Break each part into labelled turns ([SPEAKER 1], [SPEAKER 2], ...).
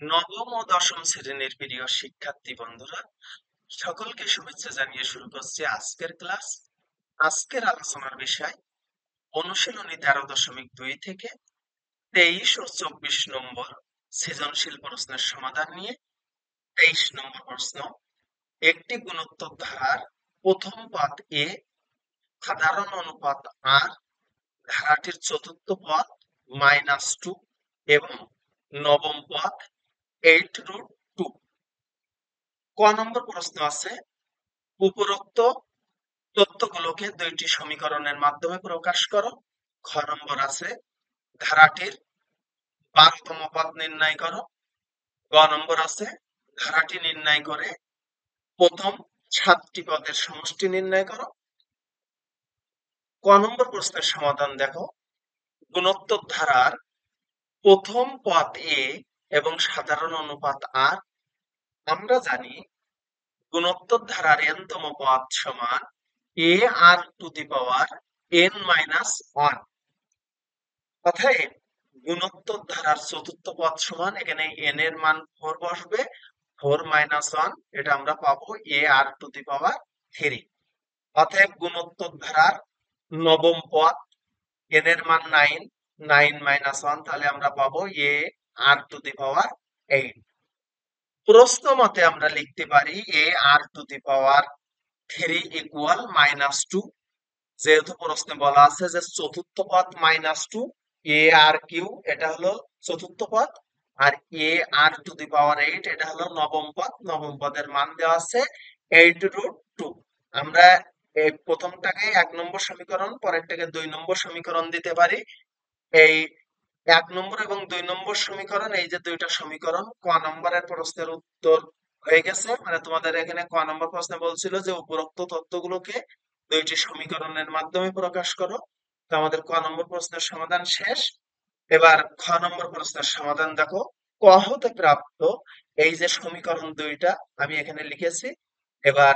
[SPEAKER 1] নবম ও দশম শ্রেণীর প্রিয় শিক্ষার্থী বন্ধুরা, সকলকে শুভেচ্ছা জানিয়ে শুরু করছি আজকের ক্লাস। আজকের আলোচনার বিষয় অনুশীলনী 13.2 থেকে 23 ও 24 নম্বর সৃজনশীল প্রশ্নের সমাধান নিয়ে। 23 নম্বর প্রশ্ন: একটি গুণোত্তর ধারার প্রথম পদ এ সাধারণ অনুপাত আর, ধারাটির চতুর্থ পদ -2 এবং নবম পদ 8√2। ক নম্বর প্রশ্ন আছে, উপরোক্ত তথ্যগুলোকে দুইটি সমীকরণের মাধ্যমে প্রকাশ করো। খ নম্বর আছে, ধারাটির 12তম পদ নির্ণয় করো। গ নম্বর আছে, ধারাটি নির্ণয় করে প্রথম 7টি পদের সমষ্টি নির্ণয় করো। ক নম্বর প্রশ্নের সমাধান দেখো, গুণোত্তর ধারার প্রথম পদ এ এবং সাধারণ অনুপাত আর। আমরা জানি গুণোত্তর ধারার n-তম পদ সমান a r to the power n-1। অতএব গুণোত্তর ধারার চতুর্থ পদ সমান, এখানে n এর মান 4 বসবে, 4 - 1, এটা আমরা পাবো a r টু দি পাওয়ার 3। অতএব গুণোত্তর ধারার নবম পদ, n এর মান 9, 9 - 1, তাহলে আমরা পাবো a r টু দি পাওয়ার 8। প্রশ্ন মতে আমরা লিখতে পারি a r to the power 3 equal -2। যেহেতু প্রশ্নে বলা আছে যে চতুর্থ পদ -2, এ আর কিউ এটা হলো চতুর্থ পদ, আর এ আর টু দি পাওয়ার 8 এটা হলো নবম পদ। নবম পদের মান দেওয়া আছে 8√2। আমরা এই প্রথমটাকে 1 নম্বর সমীকরণ, পরেরটাকে 2 নম্বর সমীকরণ দিতে পারি। এই 1 নম্বর এবং 2 নম্বর সমীকরণ, এই যে দুইটা সমীকরণ, ক নম্বরের প্রশ্নের উত্তর হয়ে গেছে। মানে তোমাদের এখানে ক নম্বর প্রশ্নে বলছিল যে উপরোক্ত তথ্যগুলোকে দুইটি সমীকরণের মাধ্যমে প্রকাশ করো। তো আমাদের ক নম্বর প্রশ্নের সমাধান শেষ। এবার খ নম্বর প্রশ্নের সমাধান দেখো। ক হতে প্রাপ্ত এই যে সমীকরণ দুইটা আমি এখানে লিখেছি। এবার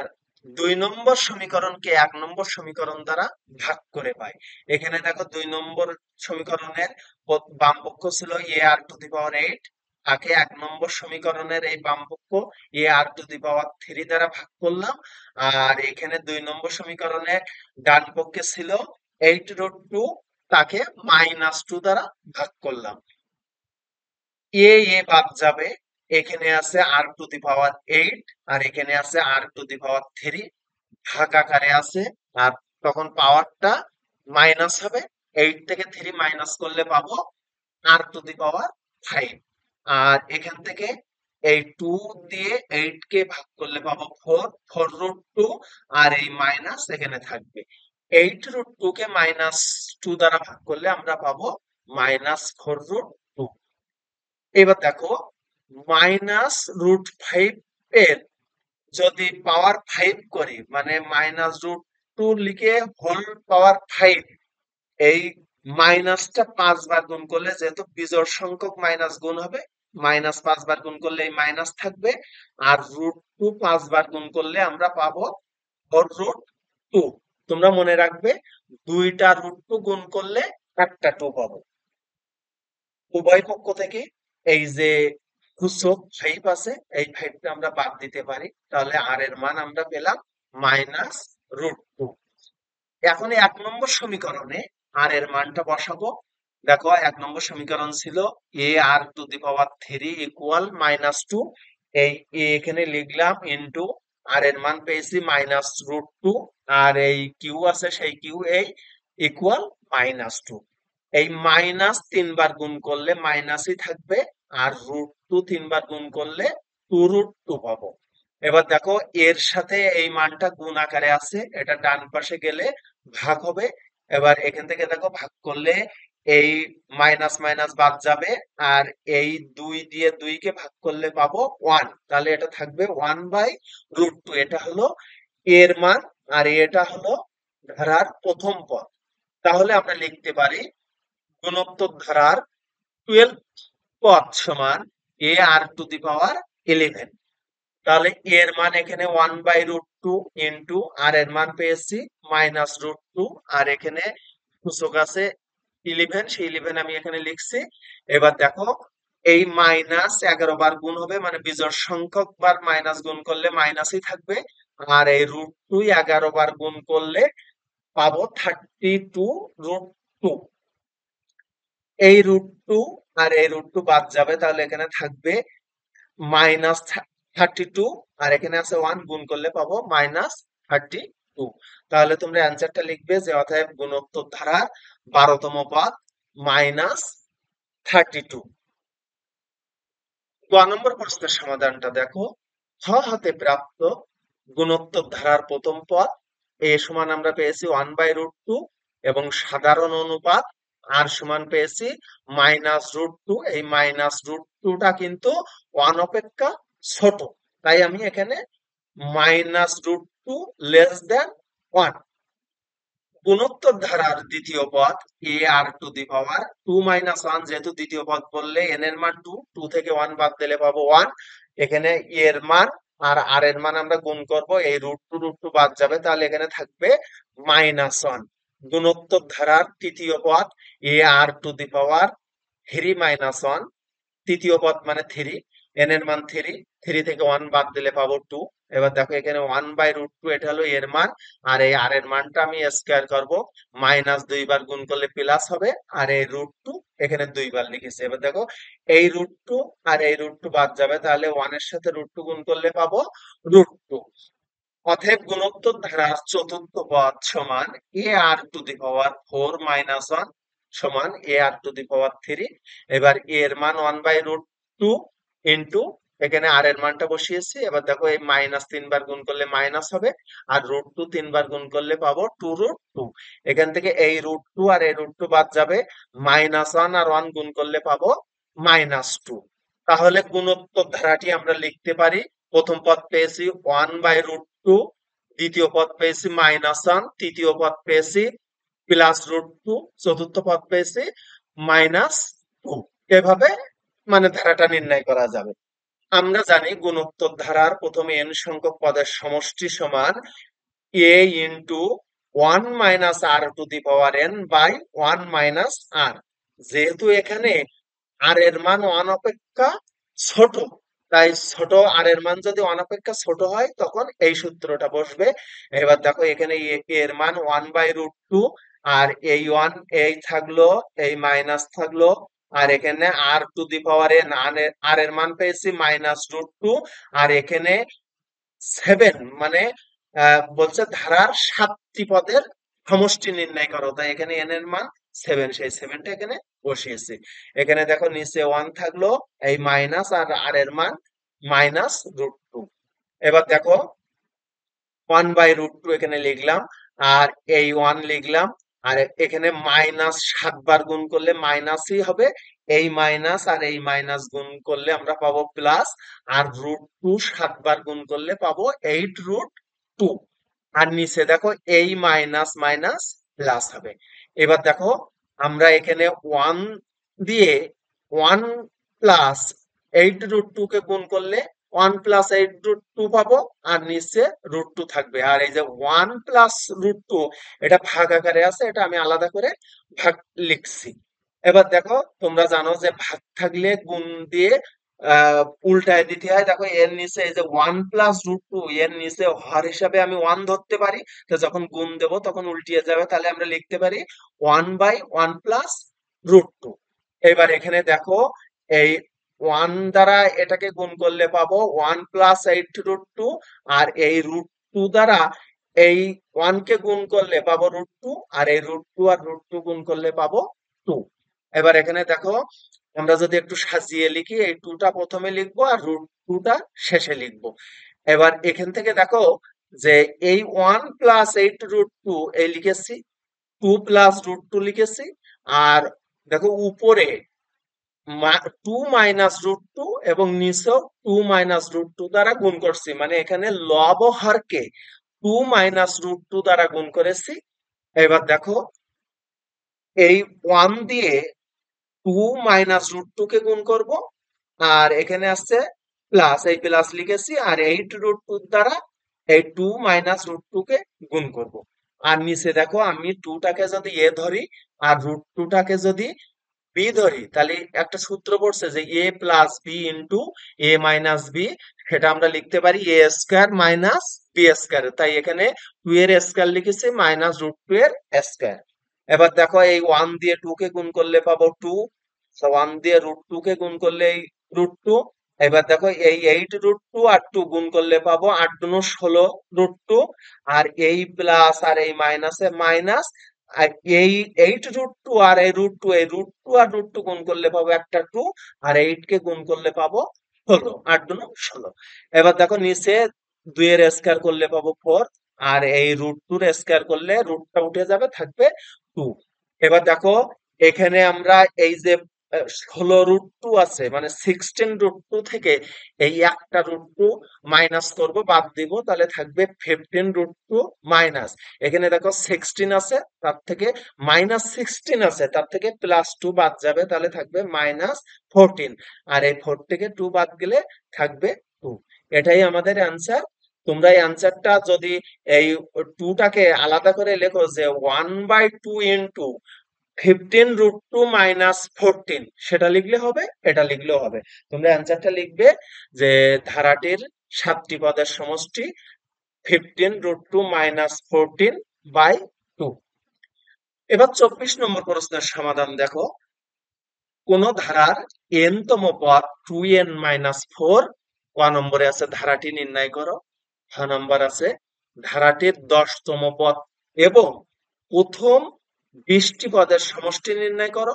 [SPEAKER 1] 2 নম্বর সমীকরণকে 1 নম্বর সমীকরণ দ্বারা ভাগ করে পাই। এখানে দেখো 2 নম্বর সমীকরণের বাম পক্ষ ছিল এ আর টু দি পাওয়ার 8, তাকে 1 নম্বর সমীকরণের এই বাম পক্ষ এ আর টু দি পাওয়ার 3 দ্বারা ভাগ করলাম। আর এখানে 2 নম্বর সমীকরণের ডান পক্ষে ছিল 8√2, তাকে -2 দ্বারা ভাগ করলাম। এ বাদ যাবে, এখানে আছে আর টু দি পাওয়ার 8 আর এখানে আছে আর টু দি পাওয়ার 3, ভাগ আকারে আছে। আর তখন পাওয়ারটা মাইনাস হবে, 8 থেকে 3 মাইনাস করলে পাবো আর টু দি পাওয়ার 5। আর এখান থেকে এই 2 দিয়ে 8 কে ভাগ করলে পাবো 4, 4√2, আর এই মাইনাস এখানে থাকবে। 8√2 কে -2 দ্বারা ভাগ করলে আমরা পাবো -4√2। এবার দেখো, -√5 এর যদি পাওয়ার 5 করি, মানে -√2 লিখে হোল পাওয়ার 5, এই মাইনাসটা 5 বার গুণ করলে, যেহেতু বিজোড় সংখ্যক মাইনাস গুণ হবে, -5 বার গুণ করলে এই মাইনাস থাকবে। আর √2 5 বার গুণ করলে আমরা পাবো 4√2। তোমরা মনে রাখবে, দুইটা √2 গুণ করলে একটা 2 পাবো। উভয় পক্ষ থেকে এই যে সূচক 5 আছে, এই 5টা আমরা বাদ দিতে পারি, তাহলে আর এর মান আমরা পেলাম -√2। এখন 1 নম্বর সমীকরণে আর এর মানটা বসাবো। দেখো, 1 নম্বর সমীকরণ ছিল এ আর টু দি পাওয়ার 3 ইকুয়াল -2। এই এ এখানে লিখলাম, ইন্টু আর এর মান পেয়েছি -√2, আর এই কিউ আছে সেই কিউ এই ইকুয়াল -2। এই মাইনাস 3 বার গুণ করলে মাইনাসই থাকবে, আর √2 3 বার গুণ করলে 2√2 পাবো। এবার দেখো, এর সাথে এই মানটা গুণ আকারে আছে, এটা ডান পাশে গেলে ভাগ হবে। এবার এখান থেকে দেখো, ভাগ করলে এই মাইনাস মাইনাস বাদ যাবে, আর এই 2 দিয়ে 2 কে ভাগ করলে পাবো 1, তাহলে এটা থাকবে 1/√2। এটা হলো এর মান, আর এটা হলো ধারার প্রথম পদ। তাহলে আমরা লিখতে পারি গুণোত্তর ধারার 12 পদ সমান এ আর টু দি পাওয়ার 11। তাহলে এর মান এখানে 1/√2 ইন্টু আর এর মান পেয়েছি -√2, আর এখানে সূচক আছে 11, সেই 11 আমি এখানে লিখছি। এবার দেখো, এই -11 বার গুণ হবে, মানে বিজোড় সংখ্যক বার মাইনাস গুণ করলে মাইনাসই থাকবে। আর এই √2 11 বার গুণ করলে পাবো 32√2। এই √2 আর এই √2 বাদ যাবে, তাহলে এখানে থাকবে -32, আর এখানে আছে 1, গুণ করলে পাবো -32। তাহলে তোমরা অ্যান্সারটা লিখবে যে অতএব গুণোত্তর ধারার 12তম পদ -32। 2 নম্বর প্রশ্নের সমাধানটা দেখো। খ হাতে প্রাপ্ত গুণোত্তর ধারার প্রথম পদ এ সমান আমরা পেয়েছি 1/√2, এবং সাধারণ অনুপাত আর সমান পেয়েছি -√2। এই -√2টা কিন্তু 1 অপেক্ষা ছোট, তাই আমি এখানে -√2 <1। গুণোত্তর ধারার দ্বিতীয় পদ a r⁻², যেহেতু দ্বিতীয় পদ বললে n এর মান 2, 2 থেকে 1 বাদ দিলে পাবো 1। এখানে এর মান আর এর মান আমরা গুণ করব, এই √2 বাদ যাবে, তাহলে এখানে থাকবে -1। গুণোত্তর ধারার তৃতীয় পদ a r⁻³ তৃতীয় পদ মানে 3, n এর মান 3, 3 থেকে 1 বাদ দিলে পাবো 2। এবার দেখো এখানে 1/√2, এটা হলো এর মান, আর এই আর এর মানটা আমি স্কয়ার করব, -2 বার গুণ করলে প্লাস হবে, আর এই √2 এখানে 2 বার লিখেছি। এবার দেখো এই √2 আর এই √2 বাদ যাবে, তাহলে 1 এর সাথে √2 গুণ করলে পাবো √2। অতএব গুণোত্তর ধারার চতুর্থ পদ সমান a r⁴ সমান a r⁴। এবার এর মান 1/√2 ইন্টু এখানে আর এর মানটা বসিয়েছি। এবার দেখো এই -3 বার গুণ করলে মাইনাস হবে, আর √2 3 বার গুণ করলে পাবো 2√2। এখান থেকে এই √2 আর এই √2 বাদ যাবে, -1 আর 1 গুণ করলে পাবো -2। তাহলে গুণোত্তর ধারাটি আমরা লিখতে পারি, প্রথম পদ পেয়েছি 1/√2, দ্বিতীয় পদ পেয়েছি -1, তৃতীয় পদ পেয়েছি +√2, চতুর্থ পদ পেয়েছি -2। এভাবে মানে ধারাটা নির্ণয় করা যাবে। আমরা জানি গুণোত্তর ধারার প্রথমে n সংখ্যক পদের সমষ্টি সমান a ইন্টু 1 - r⁴ যেহেতু এখানে আর এর মান 1 অপেক্ষা ছোট, তাই ছোট আর এর মান যদি 1 অপেক্ষা ছোট হয় তখন এই সূত্রটা বসবে। এবার দেখো এখানে এর মান 1/√2, আর এই 1 এই থাকলো, এই মাইনাস থাকলো, আর এখানে r⁴n আর এর মান পেয়েছি -√2, আর এখানে 7 মানে বলছে ধারার 7টি পদের সমষ্টি নির্ণয় করো, তাই এখানে n এর মান 7, সেই 7টা এখানে বসিয়েছি। এখানে দেখো নিচে 1 থাকলো, এই মাইনাস, আর আর এর মান -√2। এবার দেখো 1/√2 এখানে লিখলাম, আর এই 1 লিখলাম, আর এখানে -7 বার গুণ করলে মাইনাসই হবে, এই মাইনাস আর এই মাইনাস গুণ করলে আমরা পাবো প্লাস, আর √2 7 বার গুণ করলে পাবো 8√2। আর নিচে দেখো এই মাইনাস মাইনাস প্লাস হবে। এবার দেখো আমরা এখানে 1 দিয়ে 1 প্লাস 8√2 কে গুণ করলে 1 + 8√2 পাবো, আর নিচে √2 থাকবে, আর এই যে 1 + √2 এটা ভাগ আকারে আছে, এটা আমি আলাদা করে ভাগ লিখছি। এবার দেখো তোমরা জানো যে ভাগ থাকলে গুণ দিয়ে উল্টায় দিতে হয়। দেখো এর নিচে এই যে 1 + √2, এর নিচে হর হিসাবে আমি 1 ধরতে পারি, তো যখন গুণ দেব তখন উল্টিয়ে যাবে, তাহলে আমরা লিখতে পারি 1/1 + √2। এবার এখানে দেখো এই 1 দ্বারা এটাকে গুণ করলে পাবো 1 + 8√2, আর এই √2 দ্বারা এই 1 কে গুণ করলে পাবো √2, আর এই √2 আর √2 গুণ করলে পাবো 2। এবার এখানে দেখো আমরা যদি একটু সাজিয়ে লিখি, এই 2টা প্রথমে লিখবো আর √2টা শেষে লিখবো। এবার এখান থেকে দেখো যে এই 1 + 8√2 এই লিখেছি, 2 + √2 লিখেছি, আর দেখো উপরে 2 - √2 এবং নিচেও 2 - √2 দ্বারা গুণ করছি, মানে এখানে লব ও হরকে 2 - √2 দ্বারা গুণ করেছি। এবার দেখো এই 1 দিয়ে 2 - √2 কে গুণ করব, আর এখানে আসছে প্লাস, এই প্লাস লিখেছি, আর 8√2 দ্বারা এই 2 - √2 কে গুণ করব। আর নিচে দেখো আমি 2টাকে যদি এ ধরি আর √2টাকে যদি বি ধরি, তাহলে একটা সূত্র পড়ছে যে এ প্লাস বি ইন্টু এ মাইনাস বি, সেটা আমরা লিখতে পারি এ স্কোয়ার মাইনাস বি স্কোয়ার। তাই এখানে টু এর স্কোয়ার লিখেছি মাইনাস রুট টু এর স্কোয়ার। এবার দেখো এই ওয়ান দিয়ে টু কে গুণ করলে পাবো টু, ওয়ান দিয়ে রুট টু কে গুণ করলে এই রুট টু। এবার দেখো এই এইট রুট টু আর টু গুণ করলে পাবো আট দুনো 16 রুট টু, আর এই প্লাস আর এই মাইনাসে মাইনাস, আর এই এইট রুট টু আর এই রুট টু, এই রুট টু আর রুট টু গুণ করলে পাবো একটা টু, আর এইট কে গুণ করলে পাবো 16, আট দুনো 16। এবার দেখো নিচে দুই এর স্কোয়ার করলে পাবো ফোর, আর এই রুট টুর স্কোয়ার করলে রুটটা উঠে যাবে, থাকবে টু। এবার দেখো এখানে আমরা এই যে 16 রুট টু আছে, মানে 16 রুট টু থেকে এই একটা রুট টু মাইনাস করবো, বাদ দিব, তাহলে থাকবে 15 রুট টু মাইনাস। এখানে দেখো 16 আছে, তার থেকে -16 আছে, তার থেকে +2 বাদ যাবে, তাহলে থাকবে -14। আর এই 4 থেকে 2 বাদ গেলে থাকবে 2। এটাই আমাদের অ্যান্সার। তোমরা এই অ্যান্সারটা যদি এই টুটাকে আলাদা করে লেখো যে 1/2 ইন্টু 15 রুট টু মাইনাস 14, সেটা লিখলে হবে, এটা লিখলেও হবে। তোমরা অ্যান্সারটা লিখবে যে ধারাটির 7টি পদের সমষ্টি 15 রুট টু মাইনাস 14/2। এবার 24 নম্বর প্রশ্নের সমাধান দেখো। কোন ধারার n তম পদ 2n-4, ক নম্বরে আছে ধারাটি নির্ণয় করো। খ নম্বর আছে ধারাটির 10তম পদ এবং প্রথম 20টি পদের সমষ্টি নির্ণয় করো।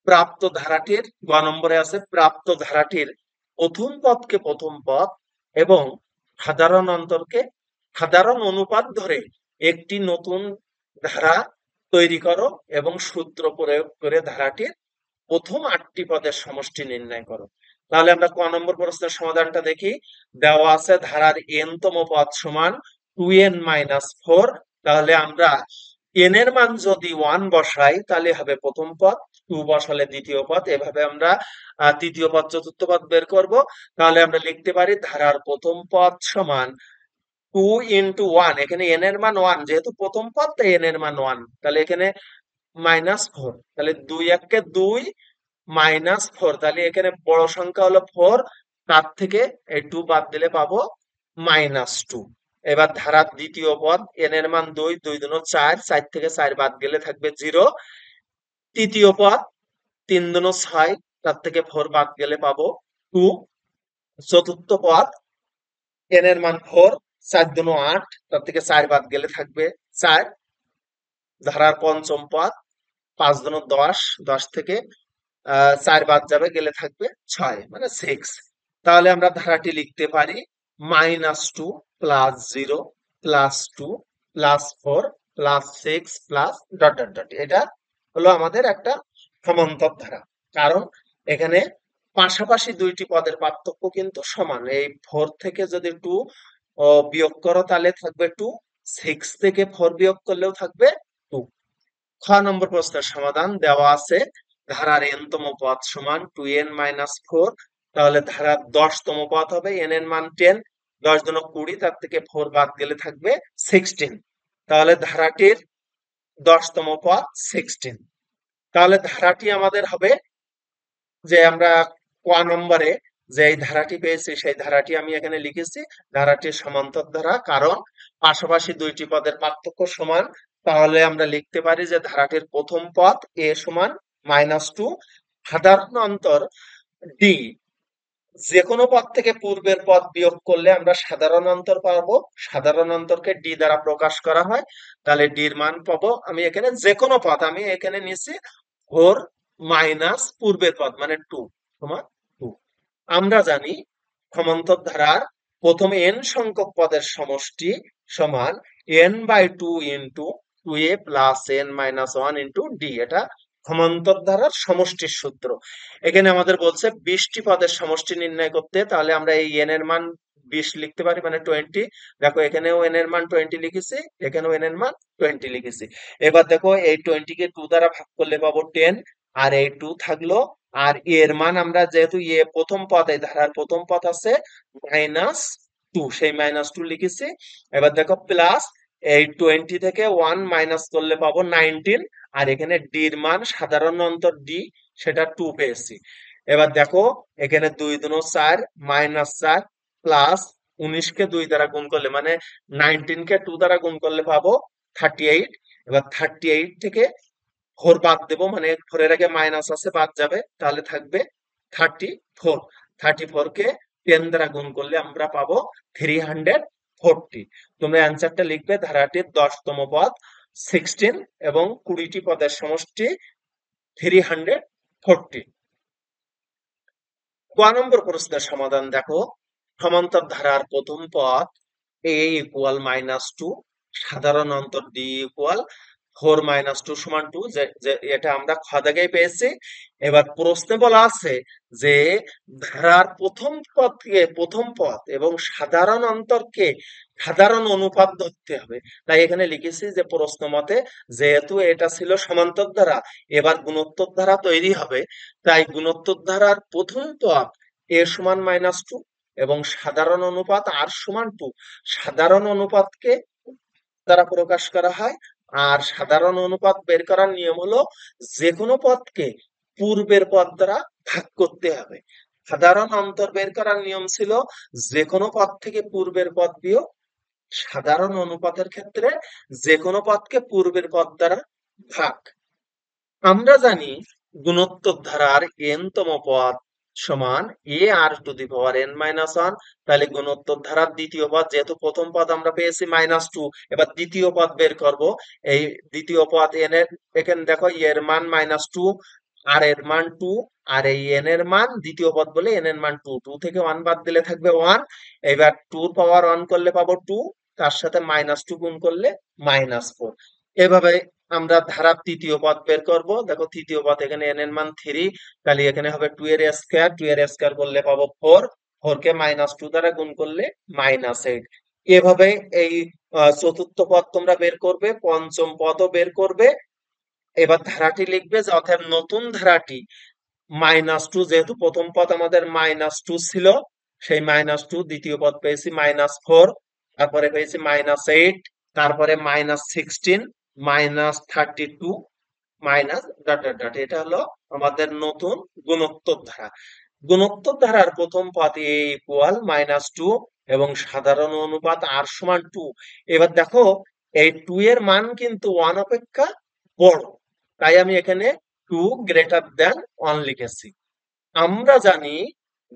[SPEAKER 1] প্রাপ্ত ধারাটির, গ নম্বরে আছে প্রাপ্ত ধারাটির প্রথম পদকে প্রথম পদ এবং সাধারণ অন্তরকে সাধারণ অনুপাত ধরে একটি নতুন ধারা তৈরি করো এবং সূত্র প্রয়োগ করে ধারাটির প্রথম 8টি পদের সমষ্টি নির্ণয় করো। তাহলে আমরা ক নম্বর প্রশ্নের সমাধানটা দেখি। দেওয়া আছে ধারার n তম পদ সমান 2n-4, তাহলে আমরা n এর মান যদি 1 বসাই তাহলে হবে প্রথম পদ, 2 বসালে দ্বিতীয় পদ, এভাবে আমরা তৃতীয় পদ চতুর্থ পদ বের করব। তাহলে আমরা লিখতে পারি ধারার প্রথম পদ সমান 2 ইন্টু 1, এখানে n এর মান 1, যেহেতু প্রথম পদ তাই n এর মান 1, তাহলে এখানে -4, তাহলে 2 একে 2 -4, তাহলে এখানে বড় সংখ্যা হলো 4, তার থেকে এই 2 বাদ দিলে পাবো -2। এবার ধারার দ্বিতীয় পদ n এর মান 2, 2 দুনো 4, 4 থেকে 4 বাদ গেলে থাকবে 0। তৃতীয় পদ 3 দুনো 6, তার থেকে 4 বাদ গেলে পাবো 2। চতুর্থ পদ n এর মান 4, 4 দুনো 8, তার থেকে 4 বাদ গেলে থাকবে 4। ধারার পঞ্চম পদ 5 দুনো 10, 10 থেকে 4 বাদ যাবে, গেলে থাকবে 6, মানে 6। তাহলে আমরা ধারাটি লিখতে পারি -2 + 0 + 2 + 4 + 6 +... এটা হলো আমাদের একটা সমান্তর ধারা। কারণ এখানে পাশাপাশি দুইটি পদের পার্থক্য কিন্তু সমান। এই 4 থেকে যদি 2 বিয়োগ করো তাহলে থাকবে 2, 6 থেকে 4 বিয়োগ করলেও থাকবে 2। খ নম্বর প্রশ্নের সমাধান দেওয়া আছে ধারার n তম পদ সমান 2n-4, তাহলে ধারার 10তম পদ হবে n এর মান 10, 10 দুনো 20, তার থেকে 4 বাদ গেলে থাকবে 16, তাহলে ধারাটির 10তম পদ 16। তাহলে ধারাটি আমাদের হবে যে আমরা ক নম্বরে যে এই ধারাটি পেয়েছি সেই ধারাটি আমি এখানে লিখেছি, ধারাটির সমান্তর ধারা, কারণ পাশাপাশি দুইটি পদের পার্থক্য সমান। তাহলে আমরা লিখতে পারি যে ধারাটির প্রথম পদ a সমান -2, সাধারণ অন্তর d, যে কোনো পদ থেকে পূর্বের পদ বিয়োগ করলে আমরা সাধারণ অন্তর পাবো। সাধারণ অন্তরকে d দ্বারা প্রকাশ করা হয়, তাহলে d এর মান পাবো আমি এখানে যে কোনো পদ, আমি এখানে নিচ্ছি 4 মাইনাস পূর্বের পদ মানে 2 সমান 2। আমরা জানি সমান্তর ধারার প্রথম n সংখ্যক পদের সমষ্টি সমান n/2 into 2a plus n-1 into d, এটা সমান্তর ধারার সমষ্টির সূত্র। এখানে আমাদের বলছে 20টি পদের সমষ্টি নির্ণয় করতে, তাহলে আমরা এই n এর মান 20 লিখতে পারি, মানে 20। দেখো এখানেও n এর মান 20 লিখেছি, এখানেও n এর মান 20 লিখেছি। এবার দেখো এই 20 কে 2 দ্বারা ভাগ করলে পাবো 10, আর এই 2 থাকলো, আর এর মান আমরা যেহেতু প্রথম পদ, এই ধারার প্রথম পদ আছে -2, সেই -2 লিখেছি। এবার দেখো প্লাস এই 20 থেকে 1 মাইনাস করলে পাবো 19, আর এখানে d এর মান সাধারণ অন্তর d, সেটা 2 পেয়েছি। এবার দেখো এখানে 2 দুনো 4 -4 প্লাস 19 কে 2 দ্বারা গুণ করলে মানে 19 কে 2 দ্বারা গুণ করলে পাবো 38। এবার 38 থেকে 4 বাদ দেবো মানে 4 এর আগে মাইনাস আছে বাদ যাবে, তাহলে থাকবে 34। 34 কে 10 দ্বারা গুণ করলে আমরা পাবো 340। তোমরা অ্যান্সারটা লিখবে ধারাটির 10তম পদ 16 এবং 20টি পদের সমষ্টি 340। ক নম্বর প্রশ্নের সমাধান দেখো, সমান্তর ধারার প্রথম পদ a ইকুয়াল -2, সাধারণ অন্তর d ইকুয়াল 4 - 2 = 2, যে এটা আমরা খ দাগেই পেয়েছি। এবার প্রশ্নে বলা আছে যে ধারার প্রথম পদ এবং সাধারণ অন্তরকে সাধারণ অনুপাত ধরতে হবে। তাই এখানে লিখেছি যে প্রশ্ন মতে যেহেতু এটা ছিল সমান্তর ধারা, এবার গুণোত্তর ধারা তৈরি হবে, তাই গুণোত্তর ধারার প্রথম পদ a সমান -2 এবং সাধারণ অনুপাত r সমান 2। সাধারণ অনুপাতকে দ্বারা প্রকাশ করা হয়, আর সাধারণ অনুপাত বের করার নিয়ম হলো যে কোনো পদকে পূর্বের পদ দ্বারা ভাগ করতে হবে। সাধারণ অন্তর বের করার নিয়ম ছিল যে কোনো পদ থেকে পূর্বের পদ বিয়োগ, সাধারণ অনুপাতের ক্ষেত্রে যে কোনো পদকে পূর্বের পদ দ্বারা ভাগ। আমরা জানি গুণোত্তর ধারার n তম পদ সমান a r to the power n minus 1। তাহলে গুণোত্তর ধারার দ্বিতীয় পদ, যেহেতু প্রথম পদ আমরা পেয়েছি -2, এবার দ্বিতীয় পদ বের করব। এই দ্বিতীয় পদ n এর, এখানে দেখো এর মান -2, আর এর মান 2, আর এই n এর মান দ্বিতীয় পদ বলে n এর মান 2। 2 থেকে 1 বাদ দিলে থাকবে 1। এবার 2 পাওয়ার 1 করলে পাবো 2, তার সাথে -2 গুণ করলে -4। এভাবে আমরা ধারার তৃতীয় পদ বের করব। দেখো তৃতীয় পদ এখানে n এর মান 3, তাহলে এখানে হবে 2 এর স্কয়ার, 2 এর স্কয়ার করলে পাবো 4, 4 কে -2 দ্বারা গুণ করলে -8। এভাবে এই চতুর্থ পদ তোমরা বের করবে, পঞ্চম পদও বের করবে। এবার ধারাটি লিখবে যে অর্থাৎ নতুন ধারাটি -2, যেহেতু প্রথম পদ আমাদের -2 ছিল, সেই -2, দ্বিতীয় পদ পেয়েছি -4, তারপরে পেয়েছি -8, তারপরে -16, -32, মাইনাস ডট ডট ডট। এটা হলো আমাদের নতুন গুণোত্তর ধারা। গুণোত্তর ধারার প্রথম পদ a ইকুয়াল -2 এবং সাধারণ অনুপাত r সমান 2। এবার দেখো এই 2 এর মান কিন্তু 1 অপেক্ষা বড়, তাই আমি এখানে 2 গ্রেটার দ্যান 1 লিখেছি। আমরা জানি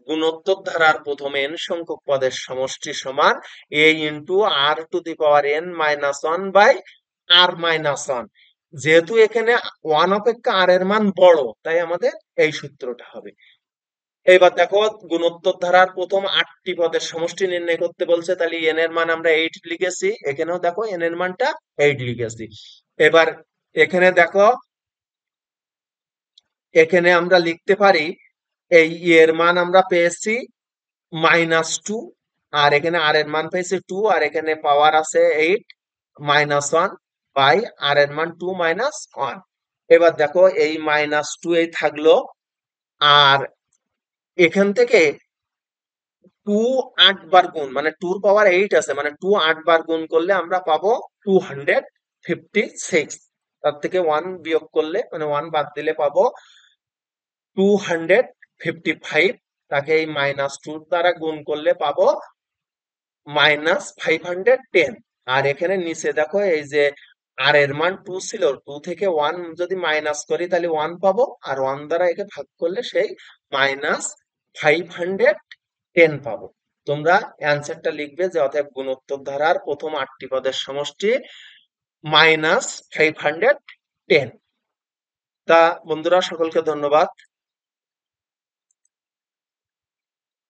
[SPEAKER 1] গুণোত্তর ধারার প্রথম n সংখ্যক পদের সমষ্টি সমান a into r to the power n minus 1 by r minus 1। যেহেতু এখানে 1 অপেক্ষা r এর মান বড়, তাই আমাদের এই সূত্রটা হবে। এবার দেখো গুণোত্তর ধারার প্রথম 8টি পদের সমষ্টি নির্ণয় করতে বলছে, তাহলে n এর মান আমরা 8 লিখেছি, এখানেও দেখো n এর মানটা 8 লিখেছি। এবার এখানে দেখো এখানে আমরা লিখতে পারি এই এর মান আমরা পেয়েছি -2, আর এখানে আর এর মান পেয়েছি 2, আর এখানে পাওয়ার আছে 8 -1 বাই আর এর মান 2 -1। এবার দেখো এই -2 এই থাকলো, আর এখান থেকে 2 8 বার গুণ মানে 2 এর পাওয়ার 8 আছে, মানে 2 8 বার গুণ করলে আমরা পাবো 256। তার থেকে 1 বিয়োগ করলে মানে 1 বাদ দিলে পাবো 255। তাকে এই -2 দ্বারা গুণ করলে পাবো -510। আর এখানে নিচে দেখো এই যে আর এর মান 2 ছিল, 2 থেকে 1 যদি মাইনাস করি তাহলে 1 পাবো, আর 1 দ্বারা একে ভাগ করলে সেই -510 পাবো। তোমরা অ্যান্সারটা লিখবে যে অতএব গুণোত্তর ধারার প্রথম 8টি পদের সমষ্টি -510। তা বন্ধুরা সকলকে ধন্যবাদ।